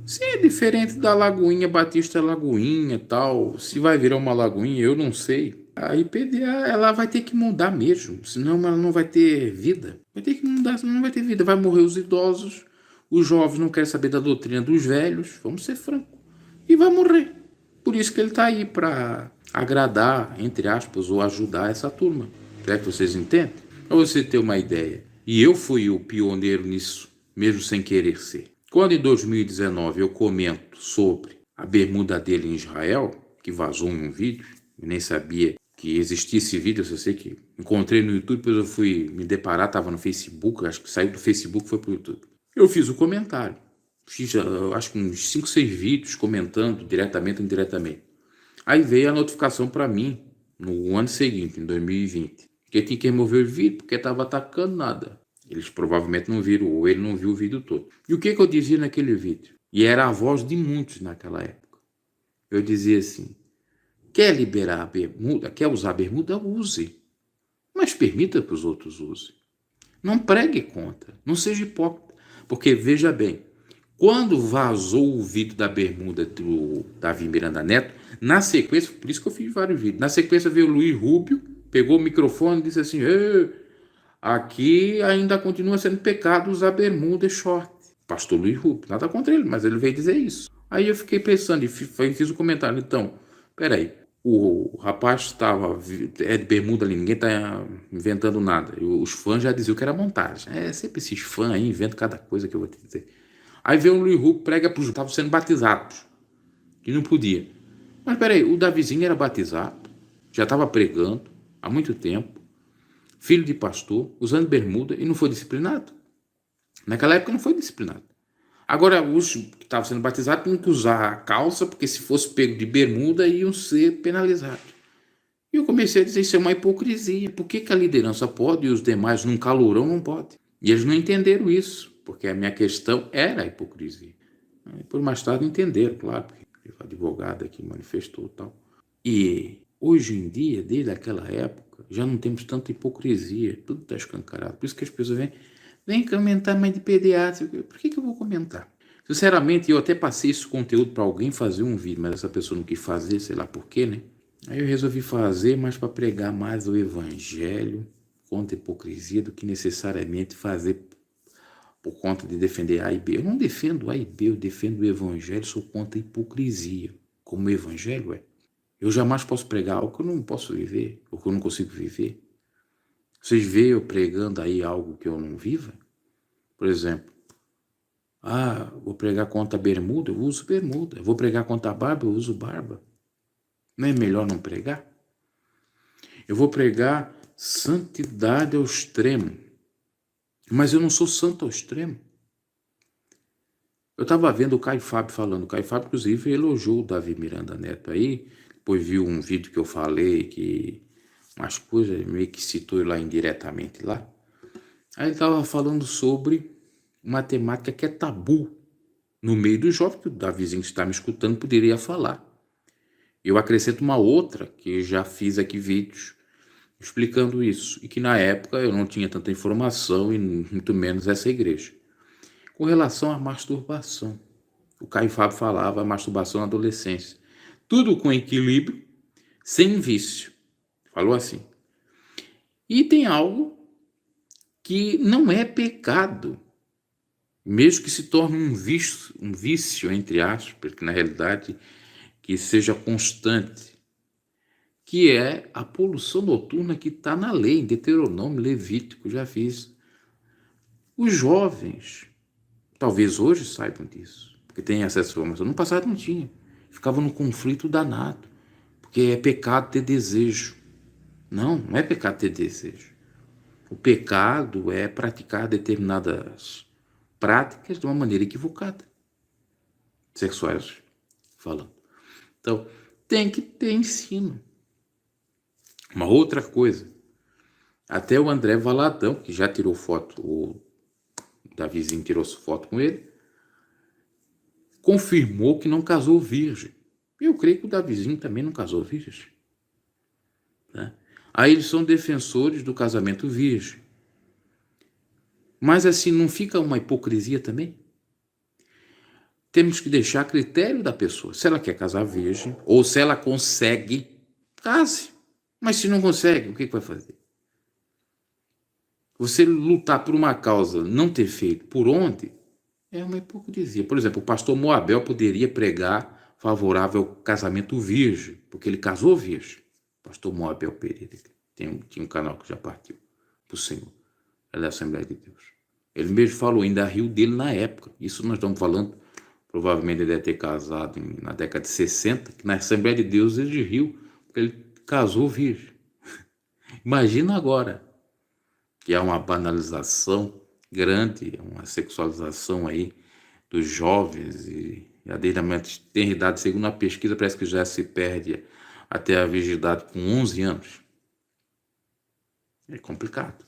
Se é diferente da Lagoinha Batista Lagoinha tal, se vai virar uma Lagoinha, eu não sei. A IPDA, ela vai ter que mudar mesmo, senão ela não vai ter vida. Vai ter que mudar, senão não vai ter vida. Vai morrer os idosos, os jovens não querem saber da doutrina dos velhos, vamos ser francos. E vai morrer. Por isso que ele está aí, para agradar, entre aspas, ou ajudar essa turma. Será que vocês entendem? Para você ter uma ideia. E eu fui o pioneiro nisso, mesmo sem querer ser. Quando em 2019 eu comento sobre a bermuda dele em Israel, que vazou em um vídeo, eu nem sabia que existia esse vídeo, eu só sei que encontrei no YouTube, depois eu fui me deparar, estava no Facebook, acho que saiu do Facebook e foi para o YouTube. Eu fiz o comentário, fiz acho que uns 5, 6 vídeos comentando diretamente ou indiretamente. Aí veio a notificação para mim no ano seguinte, em 2020, que tinha que remover o vídeo porque estava atacando nada. Eles provavelmente não viram, ou ele não viu o vídeo todo. E o que eu dizia naquele vídeo? E era a voz de muitos naquela época. Eu dizia assim: quer liberar a bermuda, quer usar a bermuda, use. Mas permita que os outros usem. Não pregue contra, não seja hipócrita. Porque, veja bem, quando vazou o vídeo da bermuda do Davi Miranda Neto, na sequência, por isso que eu fiz vários vídeos, na sequência veio o Luiz Rubio, pegou o microfone e disse assim: aqui ainda continua sendo pecado usar bermuda e short. Pastor Luiz Rubio, nada contra ele, mas ele veio dizer isso. Aí eu fiquei pensando e fiz o comentário. Então, peraí, o rapaz estava de bermuda ali, ninguém está inventando nada. E os fãs já diziam que era montagem. É sempre esses fãs aí inventam cada coisa que eu vou te dizer. Aí veio o Luiz Rubio, prega para os que estavam sendo batizados, que não podia. Mas peraí, o Davizinho era batizado, já estava pregando há muito tempo, filho de pastor, usando bermuda e não foi disciplinado. Naquela época não foi disciplinado. Agora, os que estavam sendo batizados tinham que usar a calça, porque se fosse pego de bermuda, iam ser penalizados. E eu comecei a dizer: isso é uma hipocrisia. Por que, que a liderança pode e os demais, num calorão, não pode? E eles não entenderam isso, porque a minha questão era a hipocrisia. E por mais tarde entenderam, claro, porque o advogado aqui manifestou e tal. E hoje em dia, desde aquela época, já não temos tanta hipocrisia, tudo está escancarado. Por isso que as pessoas vêm comentar mais de pediatra. Por que eu vou comentar? Sinceramente, eu até passei esse conteúdo para alguém fazer um vídeo, mas essa pessoa não quis fazer, sei lá por quê, né? Aí eu resolvi fazer, mas para pregar mais o evangelho contra a hipocrisia do que necessariamente fazer por conta de defender A e B. Eu não defendo A e B, eu defendo o evangelho, sou contra a hipocrisia, como o evangelho é. Eu jamais posso pregar algo que eu não posso viver, ou que eu não consigo viver. Vocês veem eu pregando aí algo que eu não viva? Por exemplo, vou pregar contra a bermuda, eu uso bermuda. Vou pregar contra a barba, eu uso barba. Não é melhor não pregar? Eu vou pregar santidade ao extremo, mas eu não sou santo ao extremo. Eu estava vendo o Caio Fábio falando. O Caio Fábio, inclusive, elogiou o Davi Miranda Neto aí. Depois viu um vídeo que eu falei, que umas coisas, meio que citou lá indiretamente lá. Aí ele estava falando sobre uma temática que é tabu no meio do jovem, que o Davizinho que está me escutando poderia falar. Eu acrescento uma outra, que já fiz aqui vídeos explicando isso, e que na época eu não tinha tanta informação, e muito menos essa igreja. Com relação à masturbação. O Caio Fábio falava masturbação na adolescência. Tudo com equilíbrio, sem vício. Falou assim. E tem algo que não é pecado, mesmo que se torne um vício, entre aspas, porque na realidade que seja constante, que é a poluição noturna que está na lei, em Deuteronômio, Levítico, já fiz. Os jovens, talvez hoje saibam disso, porque têm acesso à informação. No passado não tinha. Ficava num conflito danado, porque é pecado ter desejo. Não, não é pecado ter desejo. O pecado é praticar determinadas práticas de uma maneira equivocada, sexuais falando. Então, tem que ter ensino. Uma outra coisa, até o André Valadão, que já tirou foto, o Davizinho tirou foto com ele, confirmou que não casou virgem. Eu creio que o Davizinho também não casou virgem. Né? Aí eles são defensores do casamento virgem. Mas assim, não fica uma hipocrisia também? temos que deixar a critério da pessoa. Se ela quer casar virgem, ou se ela consegue, case. Mas se não consegue, o que vai fazer? Você lutar por uma causa, não ter feito por onde, é uma hipocrisia. Por exemplo, o pastor Moabel poderia pregar favorável ao casamento virgem, porque ele casou virgem. Pastor Moabel Pereira, tinha um canal que já partiu para o Senhor. Ele é da Assembleia de Deus. Ele mesmo falou, ainda riu dele na época. Isso nós estamos falando, provavelmente ele deve ter casado na década de 60, que na Assembleia de Deus ele riu, porque ele casou virgem. Imagina agora, que é uma banalização grande, uma sexualização aí dos jovens e a desde a maternidade, segundo a pesquisa, parece que já se perde até a virgindade com 11 anos. É complicado.